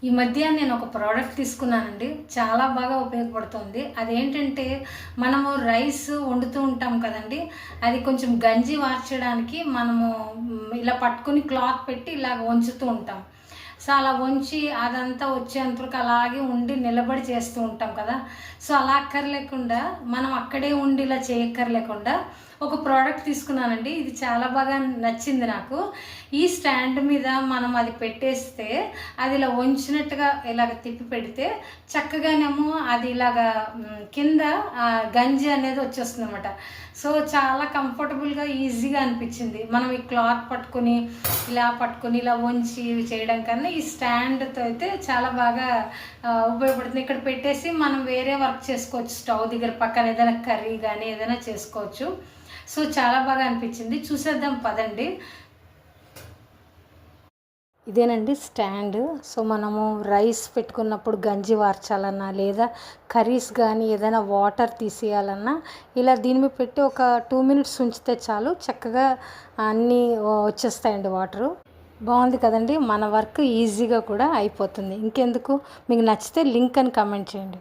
ఈ మధ్య నేను ఒక ప్రోడక్ట్ తీసుకున్నానండి. చాలా బాగా ఉపయోగపడుతుంది. అదేంటంటే మనము రైస్ వండుతూ ఉంటాం కదండీ! అది కొంచెం గంజి వార్చడానికి మనము ఇలా పట్టుకొని క్లాత్ పెట్టి ఇలాగ వంచుతూ ఉంటాం. సో, అలా వంచి అదంతా వచ్చేంత వరకు అలాగే ఉండి నిలబడి చేస్తూ ఉంటాం కదా! సో, అలా అక్కర్లేకుండా మనం అక్కడే ఉండి ఇలా చేయక్కర్లేకుండా ఒక ప్రోడక్ట్ తీసుకున్నానండి. ఇది చాలా బాగా నచ్చింది నాకు. ఈ స్టాండ్ మీద మనం అది పెట్టేస్తే అది ఇలా వంచినట్టుగా ఇలాగ తిప్పి పెడితే చక్కగానేమో అది ఇలాగా కింద గంజి అనేది వచ్చేస్తుందన్నమాట. సో, చాలా కంఫర్టబుల్‌గా, ఈజీగా అనిపించింది. మనం ఈ క్లాత్ పట్టుకొని ఇలా వంచి ఇవి చేయడం కన్నా ఈ స్టాండ్‌తో అయితే చాలా బాగా ఉపయోగపడుతుంది. ఇక్కడ పెట్టేసి మనం వేరే వర్క్ చేసుకోవచ్చు. స్టవ్ దగ్గర పక్కన ఏదైనా కర్రీ గానీ ఏదైనా చేసుకోవచ్చు. సో, చాలా బాగా అనిపించింది. చూసేద్దాం పదండి. ఇదేనండి స్టాండ్. సో, మనము రైస్ పెట్టుకున్నప్పుడు గంజి వార్చాలన్నా లేదా కర్రీస్ కానీ ఏదైనా వాటర్ తీసేయాలన్నా ఇలా దీని మీద పెట్టి ఒక 2 మినిట్స్ ఉంచితే చాలు, చక్కగా అన్నీ వచ్చేస్తాయండి వాటరు. బాగుంది కదండి. మన వర్క్ ఈజీగా కూడా అయిపోతుంది. ఇంకెందుకు, మీకు నచ్చితే లింక్ అని కామెంట్ చేయండి.